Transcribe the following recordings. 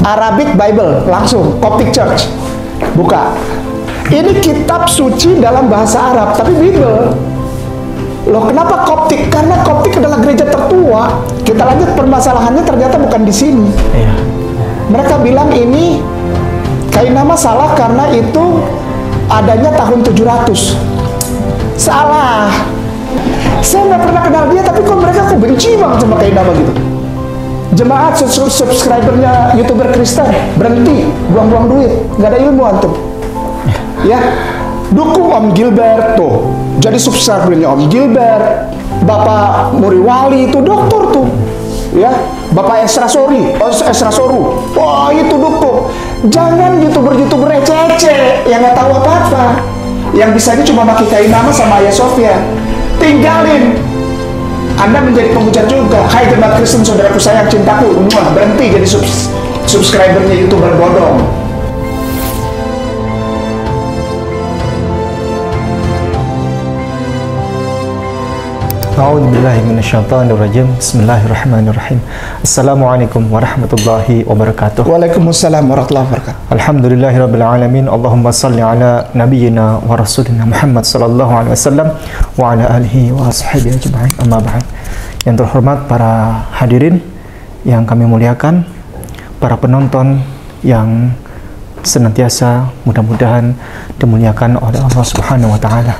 Arabic Bible, langsung Coptic Church. Buka. Ini kitab suci dalam bahasa Arab, tapi Bible. Loh, kenapa Coptic? Karena Coptic adalah gereja tertua. Kita lanjut, permasalahannya ternyata bukan di sini. Iya. Mereka bilang ini Kainama salah karena itu adanya tahun 700. Salah. Saya nggak pernah kenal dia, tapi kok mereka benci banget sama Kainama gitu. Jemaat subscribernya YouTuber Kristen berhenti, buang-buang duit, nggak ada ilmu antum. Ya, dukung Om Gilbert tuh. Jadi subscribernya Om Gilbert, Bapak Muriwali itu dokter tuh. Ya, Bapak Esra Soru, wah itu dukung. Jangan YouTuber receh yang nggak tahu apa-apa. Yang bisanya cuma pakai Kainama sama Hagia Sophia. Tinggalin. Anda menjadi penghujat juga. Hai jemaat Kristen, saudaraku sayang, cintaku, berhenti jadi subscribernya YouTuber bodong. A'udzubillahi minasyaitonirrajim. Bismillahirrahmanirrahim. Assalamualaikum warahmatullahi wabarakatuh. Waalaikumsalam warahmatullahi wabarakatuh. Alhamdulillahirabbil alamin. Allahumma shalli ala nabiyyina wa rasulina Muhammad sallallahu alaihi wasallam wa ala alihi wa ashabihi ajma'in. Amma ba'd. Yang terhormat para hadirin yang kami muliakan, para penonton yang senantiasa mudah-mudahan dimuliakan oleh Allah Subhanahu wa taala.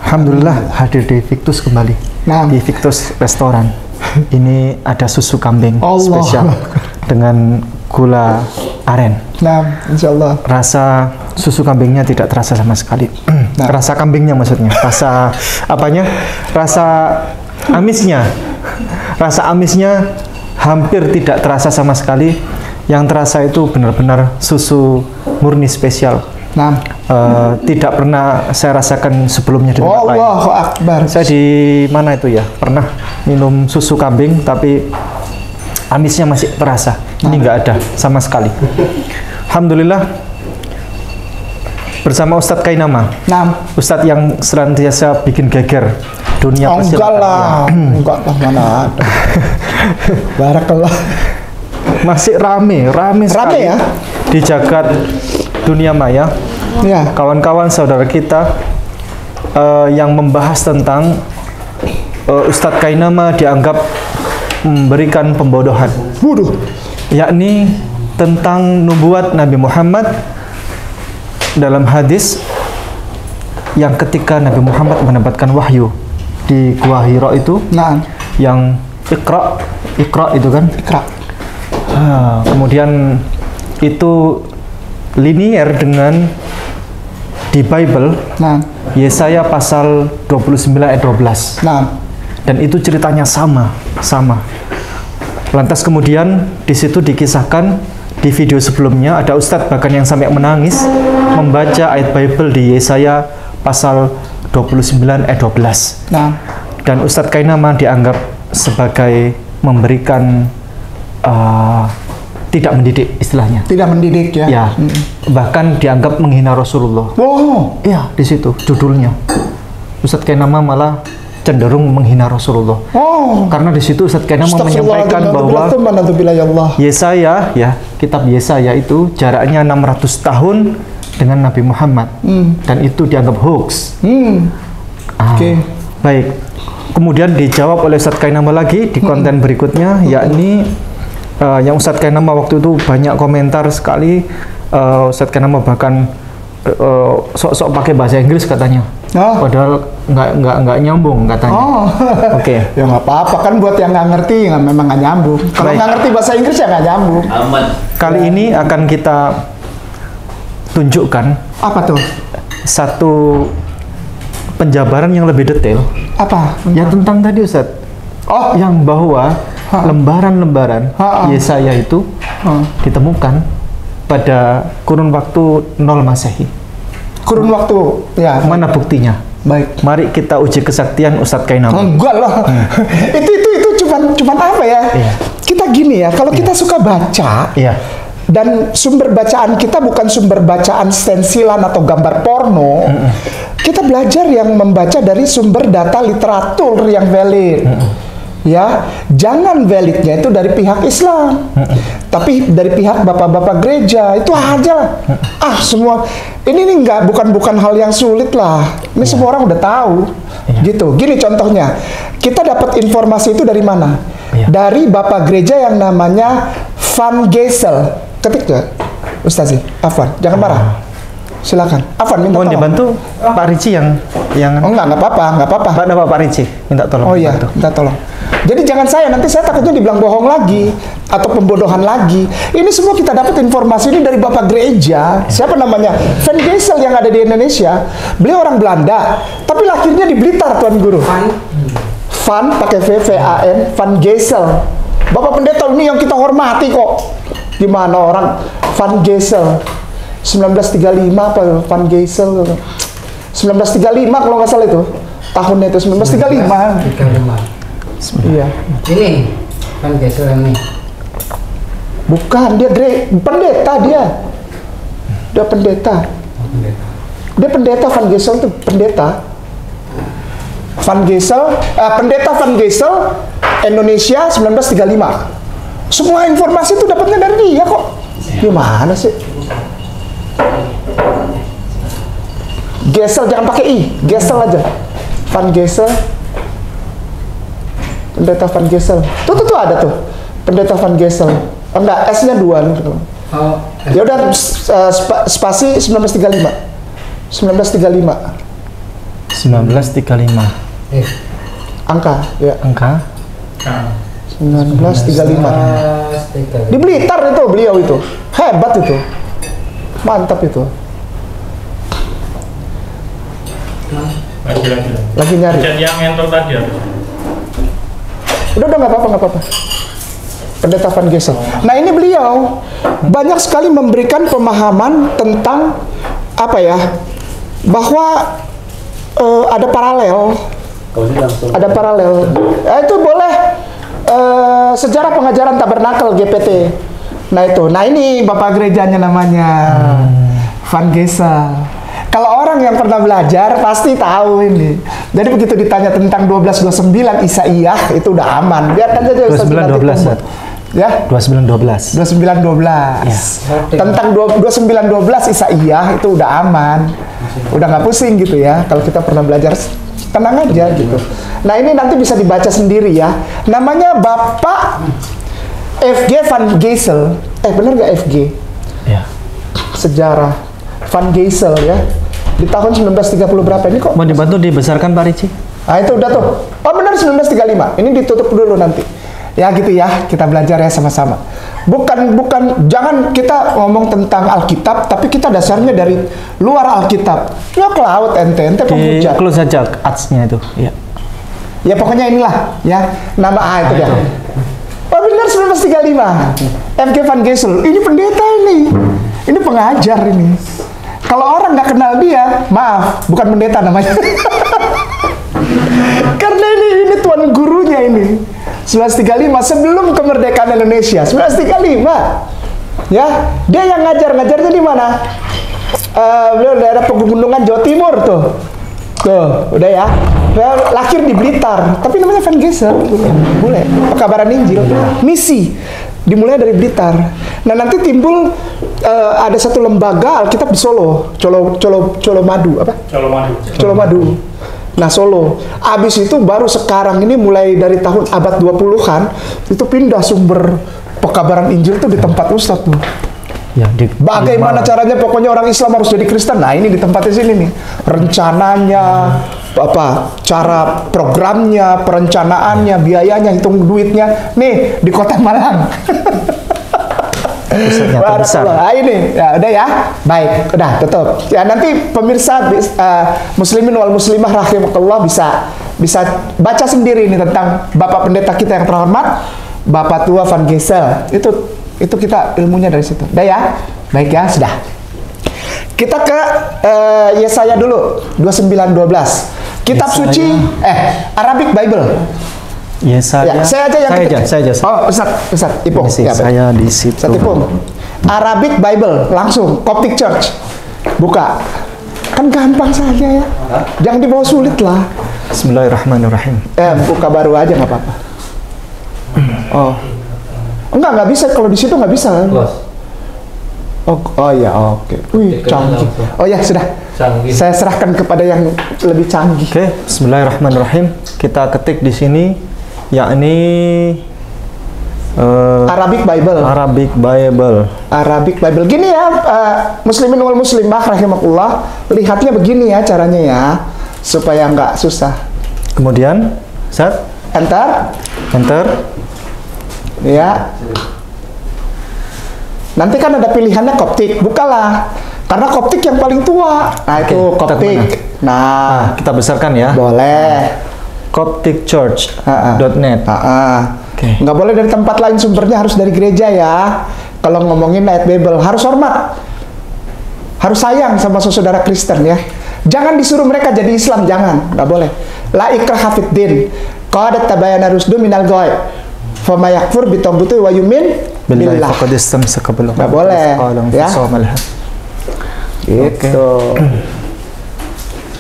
Alhamdulillah hadir di Victus kembali. Di Victus Restoran. Ini ada susu kambing spesial dengan gula aren. Nah, insyaallah. Rasa susu kambingnya tidak terasa sama sekali. Rasa kambingnya maksudnya. Rasa apanya? Rasa amisnya. Rasa amisnya hampir tidak terasa sama sekali. Yang terasa itu benar-benar susu murni spesial. Tidak pernah saya rasakan sebelumnya di tempat lain. Allahu Akbar. Saya di mana itu ya, pernah minum susu kambing tapi amisnya masih terasa. Ini nggak ada sama sekali. Alhamdulillah bersama Ustadz Kainama. Ustadz yang senantiasa bikin geger dunia persilatan. Enggak lah, mana ada. Barakallah. Masih rame sekali ya di jagat dunia maya. Ya. Kawan-kawan saudara kita yang membahas tentang Ustadz Kainama dianggap memberikan pembodohan, yakni tentang nubuat Nabi Muhammad dalam hadis yang ketika Nabi Muhammad mendapatkan wahyu di Gua Hira itu, yang Iqra itu kan, kemudian itu linier dengan di Bible, Yesaya pasal 29 ayat 12. Dan itu ceritanya sama. Lantas kemudian di situ dikisahkan di video sebelumnya ada ustadz bahkan yang sampai menangis membaca ayat Bible di Yesaya pasal 29 ayat 12. Dan Ustadz Kainama dianggap sebagai memberikan tidak mendidik istilahnya. Tidak mendidik ya. Ya. Bahkan dianggap menghina Rasulullah. Iya, di situ judulnya. Ustadz Kainama malah cenderung menghina Rasulullah. Karena di situ Ustadz Kainama menyampaikan bahwa Yesaya, ya, kitab Yesaya itu jaraknya 600 tahun dengan Nabi Muhammad. Dan itu dianggap hoax. Baik. Kemudian dijawab oleh Ustadz Kainama lagi di konten berikutnya, yakni yang Ustadz Kainama waktu itu banyak komentar sekali. Ustadz Kainama bahkan sok-sok pakai bahasa Inggris katanya, padahal nggak nyambung katanya. Oke. Ya nggak apa-apa kan, buat yang nggak ngerti memang nggak nyambung. Kalau nggak ngerti bahasa Inggris ya nggak nyambung. Kali ini akan kita tunjukkan satu penjabaran yang lebih detail. Ya tentang tadi Ustadz. Yang bahwa lembaran-lembaran Yesaya itu ditemukan pada kurun waktu 0 Masehi. Kurun waktu, ya. Mana buktinya? Baik. Mari kita uji kesaktian Ustadz Kainama. Enggak lah. itu cuman apa ya? Kita gini ya, kalau kita suka baca, dan sumber bacaan kita bukan sumber bacaan stensilan atau gambar porno, kita belajar yang membaca dari sumber data literatur yang valid. Ya, jangan validnya itu dari pihak Islam, tapi dari pihak bapak-bapak gereja itu aja lah. Semua ini nih bukan hal yang sulit lah. Ini semua orang udah tahu, gitu. Gini contohnya, kita dapat informasi itu dari mana? Dari bapak gereja yang namanya Van Geesel. Ketik gak, Ustaz Afwan? Jangan marah. Silakan. Afwan minta tolong. Dibantu Pak Ricci yang Oh enggak apa-apa. Pak Ricci minta tolong. Oh iya, minta tolong. Jadi jangan nanti saya takutnya dibilang bohong lagi atau pembodohan lagi. Ini semua kita dapat informasi ini dari bapak gereja. Siapa namanya? Van Geesel yang ada di Indonesia. Beliau orang Belanda, tapi lahirnya di Blitar, Tuan Guru. Van pakai V-V-A-N, Van Geesel. Bapak pendeta ini yang kita hormati kok. Gimana orang Van Geesel? 1935 apa Van Geesel? 1935 kalau nggak salah itu. Tahunnya itu 1935. 35. Iya. Ini Van Geesel ini. Bukan, dia pendeta dia. Dia pendeta. Dia pendeta Van Geesel tuh pendeta. Van Geesel, pendeta Van Geesel Indonesia 1935. Semua informasi itu dapatnya dari dia kok. Gimana sih? Geesel jangan pakai i, Geesel aja. Van Geesel. Pendeta Van Geesel. Tuh ada tuh. Pendeta Van Geesel. Oh, enggak, S-nya 2 nih. Oh, ya udah spasi 1935. 1935. 1935. Angka, ya. Angka 1935. Di Blitar itu beliau itu. Hebat itu. Mantap itu. Lagi nyari. Yang mentor tadi ya. Udah nggak apa-apa. Pendeta Van Geesel. Nah ini beliau banyak sekali memberikan pemahaman tentang apa ya, bahwa ada paralel. Itu boleh sejarah pengajaran tabernakel GPT. Nah itu. Nah ini bapak gerejanya namanya Van Geesel. Kalau orang yang pernah belajar pasti tahu ini. Jadi begitu ditanya tentang 1229 Isaiyah itu udah aman. Biarkan saja Ustaz 2912. Ya, 2912. 2912. Ya. Tentang 2912 Isaiyah itu udah aman. Udah nggak pusing gitu ya. Kalau kita pernah belajar, tenang aja gitu. Nah, ini nanti bisa dibaca sendiri ya. Namanya Bapak FG Van Geesel. Benar nggak FG? Ya. Sejarah Van Geesel ya. Di tahun 1930 berapa ini kok? Mau dibantu dibesarkan Pak Ricci? Ah itu udah tuh. Oh benar 1935. Ini ditutup dulu nanti. Ya gitu ya, kita belajar ya sama-sama. Bukan jangan kita ngomong tentang Alkitab, tapi kita dasarnya dari luar Alkitab. Ya ke laut ente pemuja. Close saja ads-nya itu. Ya. Ya pokoknya inilah ya. Nama itu dia. Oh benar 1935. FG Van Geesel. Ini pendeta ini. Ini pengajar ini. Kalau orang nggak kenal dia, maaf, bukan pendeta namanya. Karena ini tuan gurunya ini. 1935 sebelum kemerdekaan Indonesia. 1935. Ya, dia yang ngajarnya di mana? Beliau daerah pegunungan Jawa Timur tuh. Tuh, udah ya. Beliau lahir di Blitar, tapi namanya Van Geesel. Boleh. Pekabaran Injil, misi. Dimulai dari Blitar. Nah nanti timbul ada satu lembaga Alkitab di Solo, Colomadu apa? Colomadu. Nah Solo. Abis itu baru sekarang ini mulai dari tahun abad 20-an itu pindah sumber pekabaran Injil tuh di tempat Ustadz tuh. Ya, bagaimana caranya pokoknya orang Islam harus jadi Kristen. Nah ini di tempatnya sini nih. Rencananya, cara programnya, perencanaannya, biayanya, hitung duitnya. Nih di Kota Malang. Nah, ini ya udah ya. Baik, udah tutup. Ya nanti pemirsa muslimin wal muslimah rahimakumullah bisa baca sendiri ini tentang Bapak Pendeta kita yang terhormat, Bapak Tua Van Geesel. Itu kita ilmunya dari situ. Udah ya? Baik ya, sudah. Kita ke Yesaya dulu, 29:12. Kitab Yesaya. suci Arabic Bible. Yesaya. Ya, saya aja. Oh, Ustaz Ipung. Ya, saya di situ. Ustaz Ipung. Arabic Bible, langsung Coptic Church. Buka. Kan gampang saja ya. Jangan dibawa sulit lah. Bismillahirrahmanirrahim. Buka baru aja nggak apa-apa. Oh. Nggak bisa kalau di situ nggak bisa. Bos. Oh ya, oke. Wih, canggih. Oh ya, sudah. Canggih. Saya serahkan kepada yang lebih canggih. Oke, bismillahirrahmanirrahim. Kita ketik di sini yakni Arabic Bible. Arabic Bible. Arabic Bible. Gini ya, muslimin wal muslimah rahimakumullah. Lihatnya begini ya caranya ya, supaya nggak susah. Kemudian, set, Enter. enter. Ya. Nanti kan ada pilihannya Koptik, bukalah. Karena Koptik yang paling tua. Nah, Oke, itu kita Koptik. kemana? Nah, Kita besarkan ya. boleh. Copticchurch.net. Oke. Nggak boleh dari tempat lain, sumbernya harus dari gereja ya. Kalau ngomongin ayat Bible, harus hormat. Harus sayang sama saudara Kristen ya. Jangan disuruh mereka jadi Islam, jangan. Nggak boleh. La ikraha fid din. Qad tabayyana rusdu minal ghoi. Fama yakfur bitambutu wa yumin Billahi billah. faqad istamsaka bil Nggak boleh, ya. Oke. Gitu.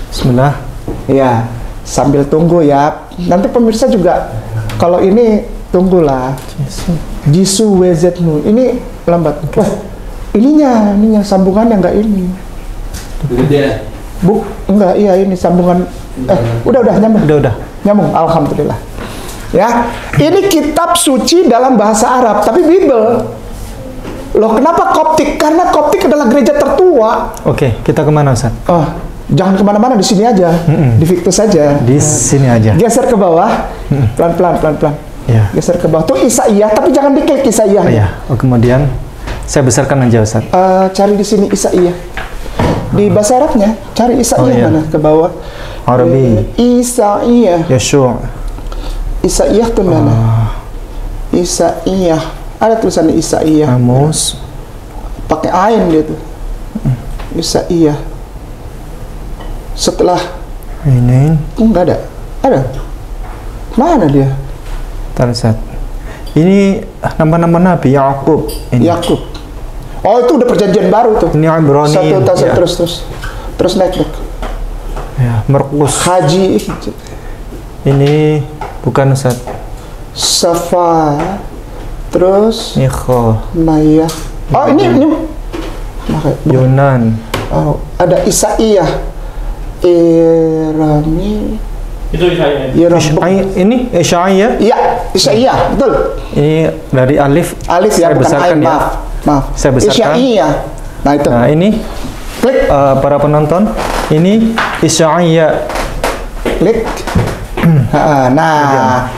Bismillah. Iya, sambil tunggu ya. Nanti pemirsa juga kalau ini tunggulah. Jisu WZNU. Ini lambat. Wah, ininya sambungannya nggak ini. Gede. Enggak, iya ini sambungan. Udah nyambung. Udah. Nyambung, alhamdulillah. Ya, ini kitab suci dalam bahasa Arab, tapi Bible. Loh, kenapa Koptik? Karena Koptik adalah gereja tertua. Oke, kita kemana Ustaz? Oh, jangan kemana-mana, di sini aja, di Victus aja. Di sini aja. Geser ke bawah, pelan-pelan. Ya. Geser ke bawah. Tuh Isaiyah, tapi jangan diklik Isaiyah. Oh, ya. Oh, kemudian saya besarkan aja Ustaz. Cari di sini Isaiyah. Di bahasa Arabnya, cari Isaiyah iya. mana? Ke bawah. Arabi. Isaiyah. Yeshu'. Isaiyah tuh mana? Isaiyah. Ada tulisannya Isaiyah. Amos. Pakai ain dia tuh. Isaiyah. Setelah Ini. enggak ada. Ada. Mana dia? Ntar Ustaz. Ini nama-nama Nabi Yakub. Ini. Yakub. Oh, itu udah perjanjian baru tuh. Ini Ibrani. Satu Ya. terus naik. Ya, Markus. Haji. Ini bukan Ustaz. Safa. Terus Nikho. Maya. Oh, ini. Yunan. Oh, ada Isaiyah. Irami. Itu saya. Ini Isya'iyah. Iya, Isaiyah, betul. Ini dari alif. Alif ya, Saya bukan besarkan ain, ya. maaf. Saya besarkan. Isaiyah. Nah, itu. Nah, ini Klik, para penonton. Ini Isya'iyah. klik. Nah.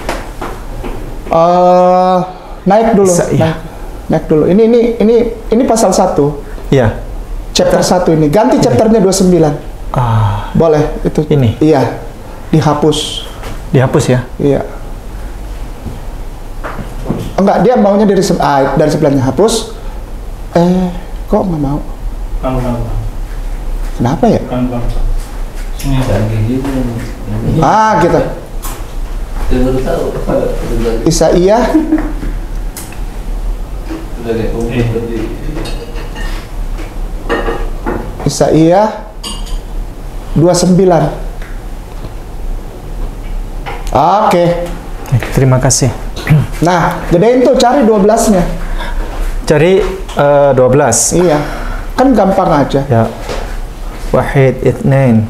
Naik dulu. Isaiyah. Naik dulu. Ini pasal 1. Iya. Chapter 1 ini. Ganti chapternya 29. Boleh itu. Ini? Iya. Dihapus. Dihapus ya. Iya. Enggak, dia maunya dari sebelahnya hapus. Kok nggak mau? Kenapa ya? Ini canggih gitu. Gitu. Baru tahu. Isaiyah Udah kayak komputer di. Isaiyah 29. Oke. Terima kasih. Nah, gedein tuh, cari 12-nya. Cari 12. Iya. Kan gampang aja. Ya. Wahid Ithnain.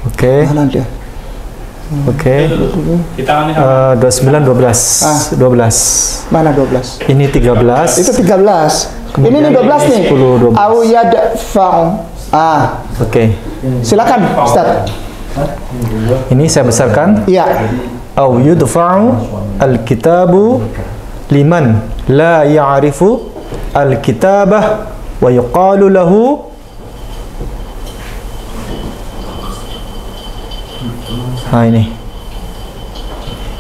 Oke. Mana dia? Oke. Kita 29 12. 12. Mana 12? Ini 13. Itu 13. Kemudian Ini 12 nih. 10, 12. Au yadfa'u. Oke. Silakan, Ustaz. Ini saya besarkan. Iya. Au yudfa'u al-kitabu liman la ya'rifu al-kitabah wa yuqalu lahu ini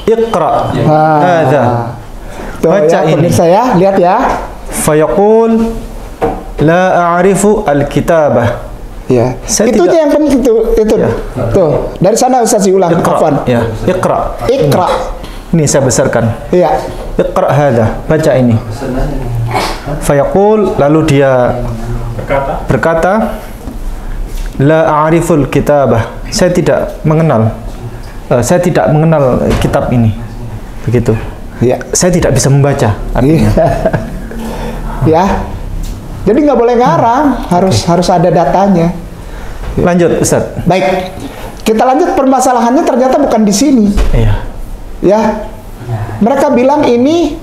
Iqra hadha. Tuh Baca ya, ini. pemirsa ya, lihat ya. Fayaqul la a'rifu al-kitabah. Ya. Saya Itu tidak- aja yang penting tuh. Itu. Ya. Tuh, dari sana Ustaz ulang. Afwan. Ya, Iqra. Iqra. Ini saya besarkan. Iya. Iqra hadha. Baca ini. Fayaqul, lalu dia berkata la a'riful kitabah. Saya tidak mengenal kitab ini. Begitu. Ya. Saya tidak bisa membaca artinya. Ya. Jadi nggak boleh ngarang, harus ada datanya. Lanjut Ustaz. Baik. Kita lanjut, permasalahannya ternyata bukan di sini. Iya. Ya. Mereka bilang ini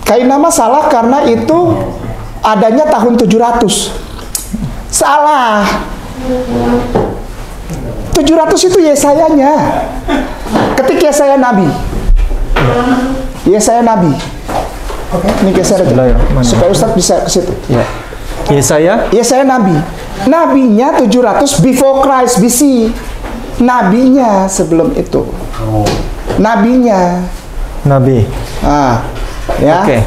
Kainama salah karena itu adanya tahun 700. Salah. 700 itu Yesayanya. Ketika Yesaya Nabi. Yesaya Nabi. Oke, ini geser aja supaya Ustadz bisa ke situ. Ya. Yesaya Nabi. Nabinya 700 before Christ BC. Nabinya sebelum itu. Nabinya. Nabi. Ah, ya. Oke.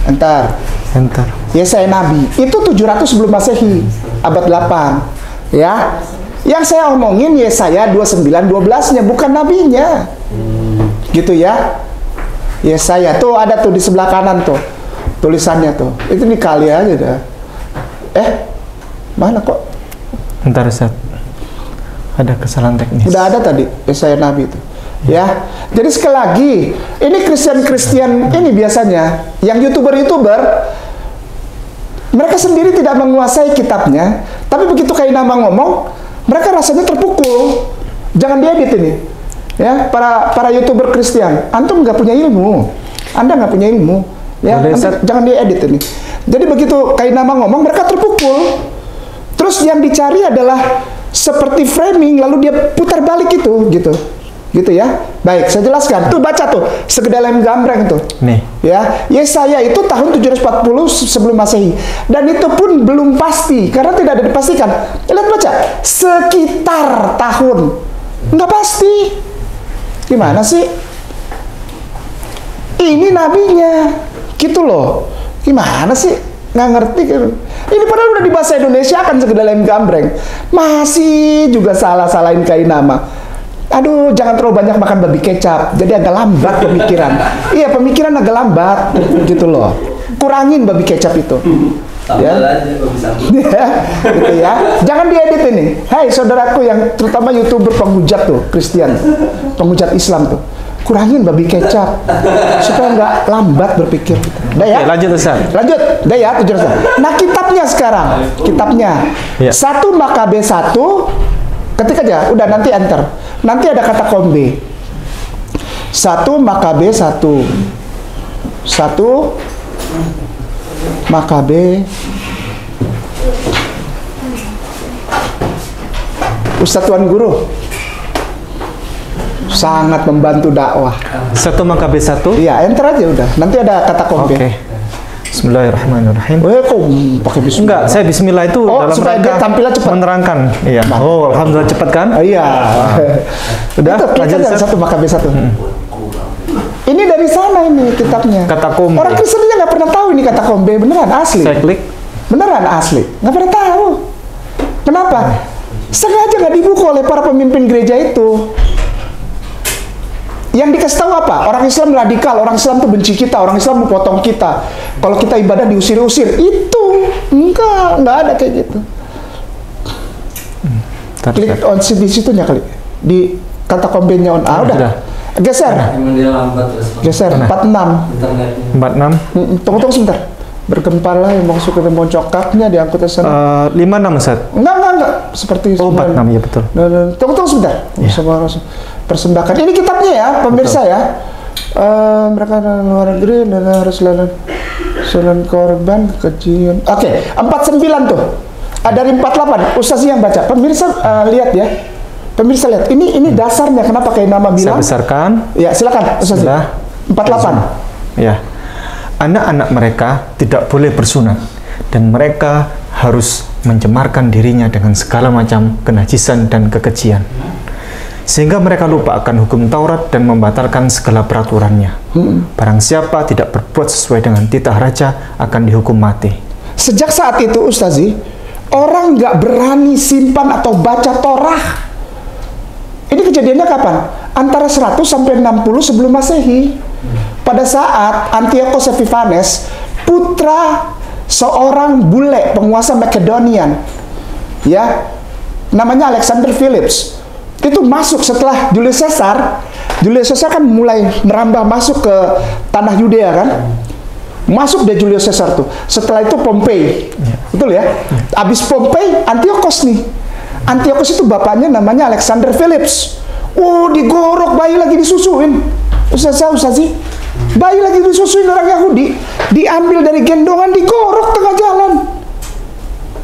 Entar. Yesaya Nabi. Itu 700 sebelum Masehi, abad 8. Ya. Yang saya omongin Yesaya 29:12-nya, bukan nabinya. Gitu ya. Yesaya tuh ada tuh di sebelah kanan tuh tulisannya tuh. Itu dikali aja dah. Mana kok? Bentar Ustaz. Ada kesalahan teknis. Udah ada tadi Yesaya Nabi itu. Ya. Jadi sekali lagi, ini Kristen ini biasanya yang YouTuber mereka sendiri tidak menguasai kitabnya, tapi begitu Kainama ngomong, mereka rasanya terpukul. Jangan diedit ini. Ya, para YouTuber Kristen, antum nggak punya ilmu, Anda nggak punya ilmu, ya, jangan diedit ini. Jadi begitu Kainama ngomong, mereka terpukul. Terus yang dicari adalah seperti framing, lalu dia putar balik itu, gitu ya. Baik, saya jelaskan. Tuh baca tuh, segedalem gambreng tuh. Nih. Ya, Yesaya itu tahun 740 sebelum Masehi, dan itu pun belum pasti karena tidak ada dipastikan. Lihat baca, sekitar tahun, nggak pasti. Gimana sih? Ini nabinya, gitu loh. Gimana sih? Nggak ngerti. Ini padahal udah di bahasa Indonesia kan segedalem gambreng. Masih juga salahin Kainama. Aduh, jangan terlalu banyak makan babi kecap. Jadi agak lambat pemikiran. Iya, pemikiran agak lambat, gitu loh. Kurangin babi kecap itu. Ya. Ya, gitu ya. Jangan diedit ini. Hai saudaraku yang terutama YouTuber penghujat tuh, Kristen, penghujat Islam tuh. Kurangin babi kecap supaya nggak lambat berpikir. Udah ya? Oke, lanjut Ustaz. Lanjut. Udah ya, 700. Nah, kitabnya sekarang. Kitabnya. Ya. 1 Makabe 1. Ketik aja, udah nanti enter. Nanti ada kata kombe. 1 Makabe 1. 1 Makabe. Ustadz Tuan Guru sangat membantu dakwah. 1 Makabe 1. Iya, enter aja udah. Nanti ada kata kombe. Oke. Bismillahirrahmanirrahim. Kok pakai bismillah? Enggak, saya bismillah itu dalam supaya dia tampilnya cepat. menerangkan. Iya. Oh, alhamdulillah cepat kan? Iya. Udah, lanjut aja 1 Makabe 1. Ini dari sana ini kitabnya. Kata kombe. Orang Kristen aja nggak pernah tahu ini kata kombe, beneran asli. Saya klik. Beneran asli, nggak pernah tahu. Kenapa? Sengaja nggak dibuka oleh para pemimpin gereja itu. Yang dikasih tahu apa? Orang Islam radikal, orang Islam tuh benci kita, orang Islam mau potong kita. Kalau kita ibadah diusir-usir, itu enggak ada kayak gitu. Klik on di situnya kali, di kata kombinnya on. Udah. Geser. Geser. 46. 46. Tunggu sebentar. Bergempala yang masuk ke tembok cokaknya diangkut ke sana. 56 Ustaz. Enggak. Seperti 46 ya betul. Tunggu sebentar. Ya. Persembahkan. Ini kitabnya ya, pemirsa ya. Mereka luar negeri dan harus jalan korban kejian. Oke, 49 tuh. Dari 48. Ustaz yang baca. Pemirsa lihat ya. Pemirsa lihat. Ini dasarnya kenapa Kainama bilang. Saya besarkan. Ya, silakan Ustaz. 48. Ya. Anak-anak mereka tidak boleh bersunat dan mereka harus mencemarkan dirinya dengan segala macam kenajisan dan kekejian. Sehingga mereka lupa akan hukum Taurat dan membatalkan segala peraturannya. Barang siapa tidak berbuat sesuai dengan titah raja akan dihukum mati. Sejak saat itu Ustazi, orang nggak berani simpan atau baca Torah. Ini kejadiannya kapan? Antara 100 sampai 60 sebelum Masehi. Pada saat Antiochus Epiphanes, putra seorang bule penguasa Makedonian, ya, namanya Alexander Philips, itu masuk setelah Julius Caesar, Julius Caesar kan mulai merambah masuk ke tanah Yudea kan. Masuk deh Julius Caesar tuh. Setelah itu Pompei. Betul ya? Abis Pompei, Antiochus nih. Antiochus itu bapaknya namanya Alexander Philips. Oh, digorok, bayi lagi disusuin. Ustaz sih. Bayi lagi disusuin orang Yahudi. Diambil dari gendongan, digorok tengah jalan.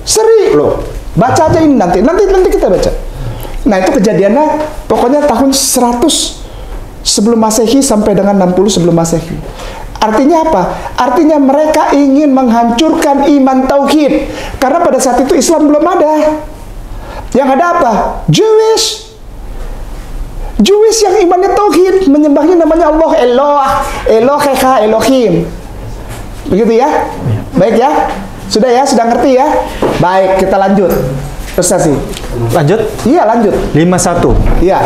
Seri loh. Baca aja ini nanti kita baca. Nah, itu kejadiannya pokoknya tahun 100 sebelum Masehi sampai dengan 60 sebelum Masehi. Artinya apa? Artinya mereka ingin menghancurkan iman tauhid. Karena pada saat itu Islam belum ada. Yang ada apa? Jewish yang imannya tauhid, menyembahnya namanya Allah, Elohecha, Elohim. Begitu ya? Baik ya? Sudah ya? Sudah ngerti ya? Baik, kita lanjut. Ustaz sih. Lanjut? Iya, lanjut. 51. Iya.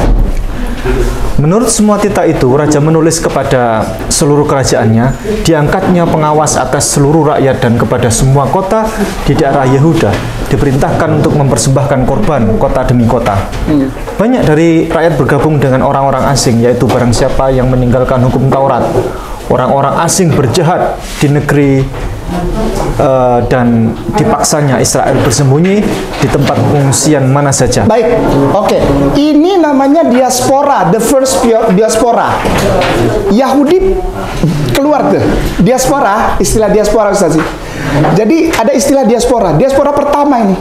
Menurut semua titah itu, raja menulis kepada seluruh kerajaannya, diangkatnya pengawas atas seluruh rakyat dan kepada semua kota di daerah Yehuda, diperintahkan untuk mempersembahkan korban kota demi kota. Banyak dari rakyat bergabung dengan orang-orang asing, yaitu barang siapa yang meninggalkan hukum Taurat. Orang-orang asing berjahat di negeri dan dipaksanya Israel bersembunyi di tempat pengungsian mana saja. Baik, oke. Ini namanya diaspora, the first diaspora. Yahudi keluar tuh. Diaspora, istilah diaspora Ustaz. Jadi ada istilah diaspora. Diaspora pertama ini.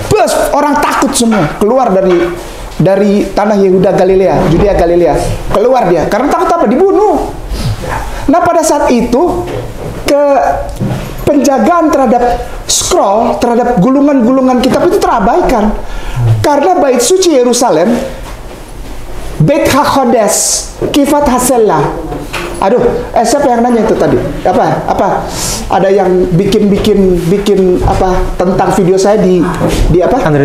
Bus, orang takut semua keluar dari tanah Yehuda Galilea, Judea Galilea. Keluar dia. Karena takut apa? Dibunuh. Nah, pada saat itu penjagaan terhadap scroll, terhadap gulungan-gulungan kitab itu terabaikan. Karena bait suci Yerusalem, Beit HaKodesh, Kifat Haselah. Aduh, siapa yang nanya itu tadi? Apa? Ada yang bikin apa tentang video saya di apa? Andre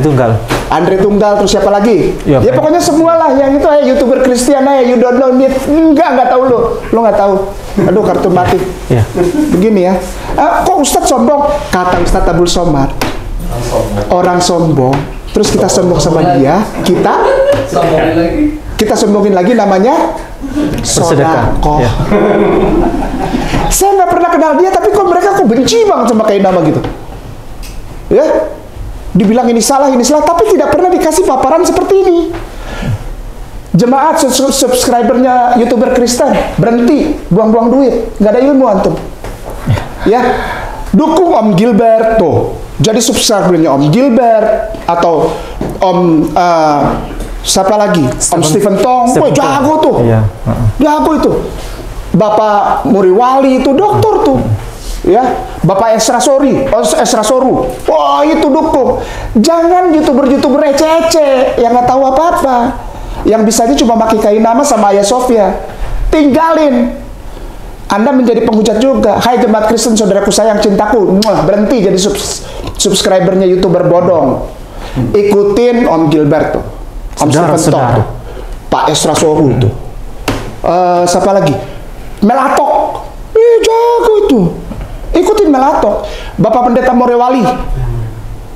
Tunggal, terus siapa lagi? Ya pokoknya semualah yang itu YouTuber Kristen you don't know it. Enggak tahu lo nggak tahu. Aduh, kartu mati. Ya. Begini ya. Kok Ustadz sombong? Kata Ustadz Abdul Somad. Orang sombong. Terus kita sombong sama dia, kita sombongin lagi namanya sodako. Ya. Saya nggak pernah kenal dia, tapi kok mereka benci banget sama kayak nama gitu. Ya, dibilang ini salah, tapi tidak pernah dikasih paparan seperti ini. Jemaat subscribernya YouTuber Kristen berhenti, buang-buang duit, nggak ada ilmu antum. Ya, dukung Om Gilbert tuh. Jadi subscribernya Om Gilbert atau Om siapa lagi? Om Stephen Tong. Wah, jago tuh. Iya. Jago itu. Bapak Muriwali itu dokter tuh. Ya, Bapak Esra Soru. Wah, itu dukung. Jangan YouTuber receh yang nggak tahu apa-apa. Yang bisanya cuma pakai kain nama sama Hagia Sophia. Tinggalin. Anda menjadi penghujat juga. Hai jemaat Kristen, saudaraku sayang, cintaku. Berhenti jadi subscribernya YouTuber bodong. Ikutin Om Gilbert tuh. Om Stephen Tong tuh. Pak Esra Soru tuh. Siapa lagi? Melatok. Jago itu. Ikutin Melatok. Bapak Pendeta Morewali.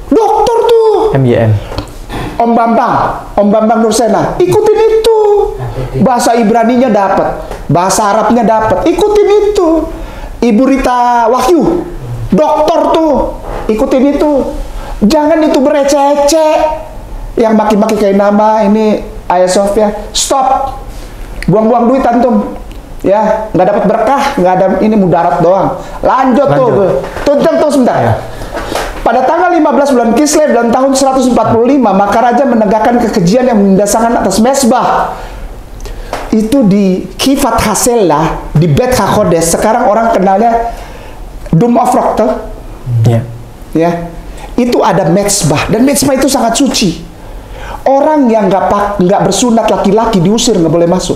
Dokter tuh. MYN. Om Bambang Nursena, ikutin itu. Bahasa Ibraninya dapat, bahasa Arabnya dapat, ikutin itu. Ibu Rita Wahyu, dokter tuh, ikutin itu. Jangan itu bereceh-eceh, yang maki-maki kayak nama ini Hagia Sophia. Stop, buang-buang duit antum. Ya, nggak dapat berkah, nggak ada, ini mudarat doang. Lanjut. Tuh sebentar ya. Pada tanggal 15 bulan Kislev dalam tahun 145, maka raja menegakkan kekejian yang mendasarkan atas mesbah. Itu di Kifat Haselah, di Beit HaKodesh. Sekarang orang kenalnya Dome of Rock, tuh. Ya. Itu ada mesbah, dan mesbah itu sangat suci. Orang yang nggak bersunat laki-laki diusir, nggak boleh masuk.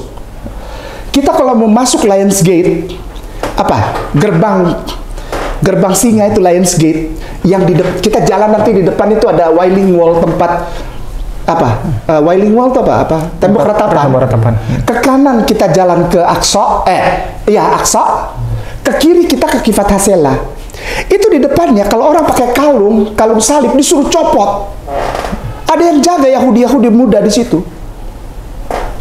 Kita kalau mau masuk Lions Gate, gerbang singa itu Lions Gate, yang kita jalan nanti di depan itu ada Wailing Wall, tempat Wailing Wall itu apa? Tembok ratapan. Ke kanan kita jalan ke Aqsa, Aqsa. Ke kiri kita ke Kifat Haselah. Itu di depannya kalau orang pakai kalung salib disuruh copot. Ada yang jaga Yahudi muda di situ.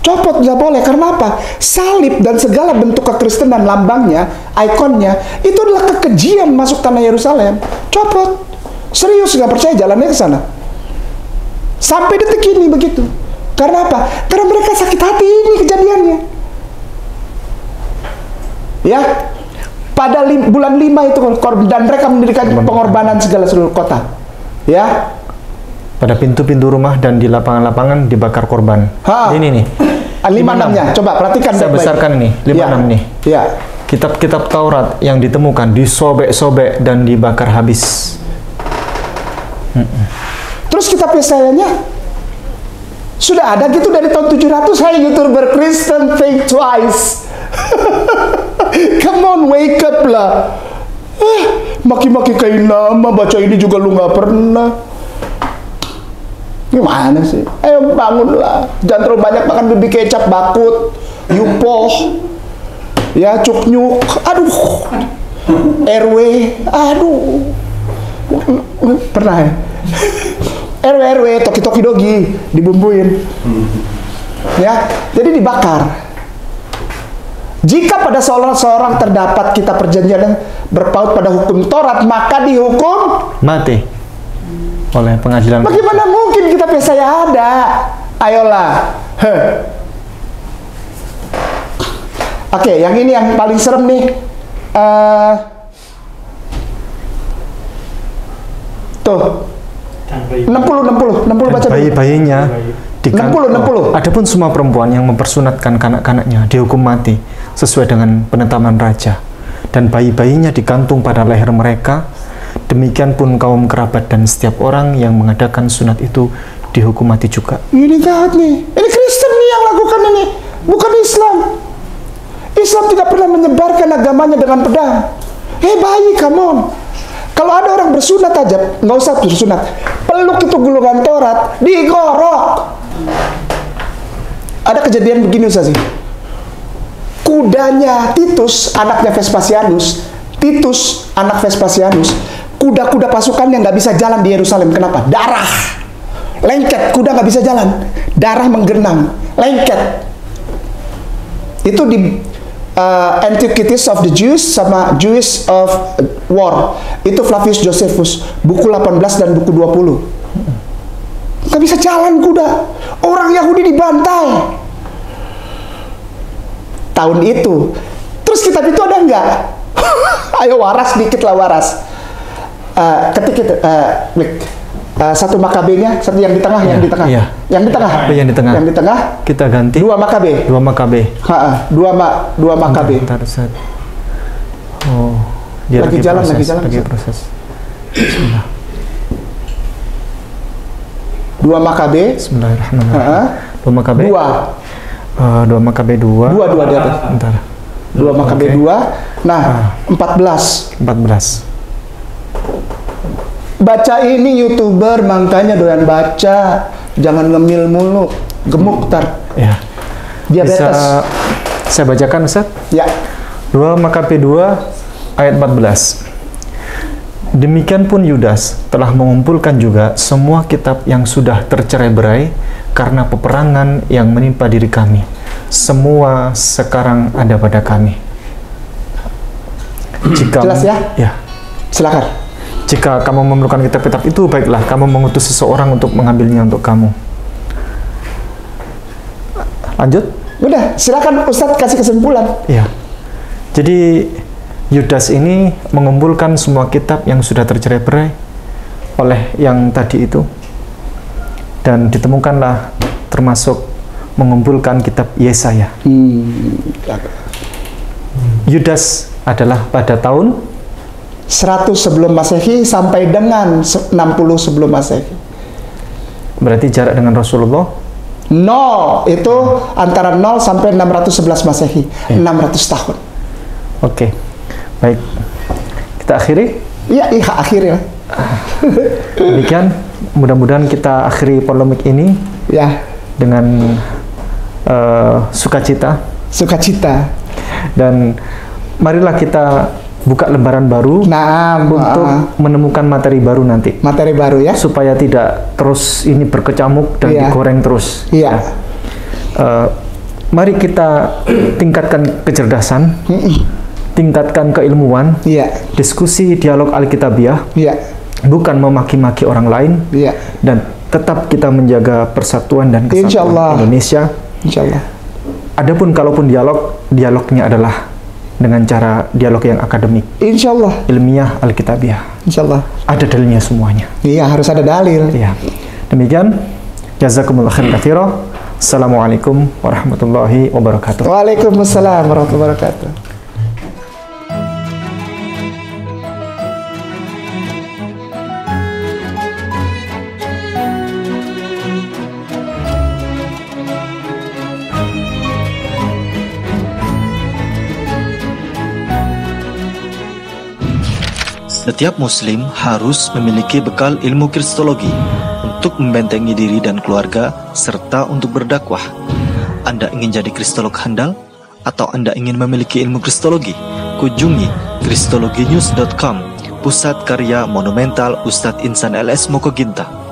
Copot, nggak boleh. Karena apa? Salib dan segala bentuk kekristenan, lambangnya, ikonnya, itu adalah kekejian masuk tanah Yerusalem. Copot. Serius, nggak percaya, jalannya ke sana. Sampai detik ini begitu. Karena apa? Karena mereka sakit hati, ini kejadiannya. Ya, pada bulan 5 itu dan mereka mendirikan pengorbanan segala seluruh kota. Ya, pada pintu-pintu rumah dan di lapangan-lapangan dibakar korban. Ini nih. 5-6-nya. Coba perhatikan. Saya besarkan nih, 5-6 nih. Ya. Kitab-kitab Taurat yang ditemukan disobek-sobek dan dibakar habis. Terus kitab Yesaya-nya sudah ada gitu dari tahun 700. Hey YouTuber Kristen, think twice. Come on, wake up lah. Maki-maki kayak nama, baca ini juga lu nggak pernah. Gimana sih? Ayo bangunlah. Jangan terlalu banyak makan babi kecap, bakut, yupoh, ya cuknyuk. Aduh, RW, aduh. Pernah ya? RW, toki-toki dogi, dibumbuin. Ya, jadi dibakar. Jika pada seorang terdapat kitab perjanjian yang berpaut pada hukum Taurat, maka dihukum mati oleh pengadilan. Bagaimana mungkin kitab Yesaya ada? Ayolah. Oke, yang ini yang paling serem nih. Tuh. 60 baca dulu. Bayi-bayinya digantung. 60. Adapun semua perempuan yang mempersunatkan kanak-kanaknya dihukum mati sesuai dengan penetapan raja, dan bayi-bayinya digantung pada leher mereka. Demikian pun kaum kerabat dan setiap orang yang mengadakan sunat itu dihukum mati juga. Ini jahat nih. Ini Kristen nih yang lakukan ini, bukan Islam. Islam tidak pernah menyebarkan agamanya dengan pedang. Bayi, come on. Kalau ada orang bersunat aja, nggak usah bersunat. Peluk itu gulungan Taurat, digorok. Ada kejadian begini Ustaz. Kudanya Titus, anaknya Vespasianus. Titus, anak Vespasianus. Kuda-kuda pasukannya nggak bisa jalan di Yerusalem. Kenapa? Darah. Lengket, kuda nggak bisa jalan. Darah menggenang, lengket. Itu di Antiquities of the Jews sama Jewish of War. Itu Flavius Josephus, buku 18 dan buku 20. Nggak bisa jalan kuda. Orang Yahudi dibantai. Tahun itu. Terus kitab itu ada nggak? Ayo waras dikit lah, waras. Satu Makabe-nya, satu yang di tengah, yang di tengah. Iya. Yang di tengah. Yang di tengah. Yang di tengah. Kita ganti. 2 Makabe. 2 Makabe. Dua Makabe. Bentar, Ustaz. Oh, dia lagi jalan, lagi proses. Bismillah. 2 Makabe. Bismillahirrahmanirrahim. 2 Makabe. 2 Makabe 2. 2 di atas. Bentar. 2 Makabe 2. Nah, 14. Baca ini YouTuber, makanya doyan baca. Jangan ngemil mulu, gemuk tar. Ya. Diabetes. Bisa saya bacakan, Ustaz? Ya. 2 Makabe 2 ayat 14. Demikian pun Yudas telah mengumpulkan juga semua kitab yang sudah tercerai-berai karena peperangan yang menimpa diri kami. Semua sekarang ada pada kami. Jika Jelas ya? Ya. Silakan. Jika kamu memerlukan kitab-kitab itu, baiklah, kamu mengutus seseorang untuk mengambilnya untuk kamu. Lanjut? Udah, silakan Ustadz kasih kesimpulan. Iya. Jadi Yudas ini mengumpulkan semua kitab yang sudah tercerai-berai oleh yang tadi itu, dan ditemukanlah termasuk mengumpulkan kitab Yesaya. Yudas adalah pada tahun 100 sebelum Masehi sampai dengan 60 sebelum Masehi. Berarti jarak dengan Rasulullah 0 itu antara 0 sampai 611 Masehi, 600 tahun. Oke. Baik. Kita akhiri? Iya, akhirnya. Demikian, mudah-mudahan kita akhiri polemik ini Ya, dengan sukacita. Dan marilah kita buka lembaran baru untuk menemukan materi baru nanti. Materi baru ya. Supaya tidak terus ini berkecamuk dan digoreng terus. Iya. mari kita tingkatkan kecerdasan, tingkatkan keilmuan, Iya. diskusi dialog Alkitabiah, Iya. bukan memaki-maki orang lain, Iya. dan tetap kita menjaga persatuan dan kesatuan Insyaallah. Indonesia. Insyaallah. Adapun kalaupun dialognya adalah dengan cara dialog yang akademik, Insyaallah. ilmiah, Alkitabiah, Insyaallah. ada dalilnya semuanya. Iya, harus ada dalil. Ya. Demikian, jazakumullah khairan katsira. Assalamualaikum warahmatullahi wabarakatuh. Waalaikumsalam warahmatullahi wabarakatuh. Setiap muslim harus memiliki bekal ilmu kristologi untuk membentengi diri dan keluarga serta untuk berdakwah. Anda ingin jadi kristolog handal atau Anda ingin memiliki ilmu kristologi? Kunjungi kristologinews.com, pusat karya monumental Ustadz Insan LS Mokoginta.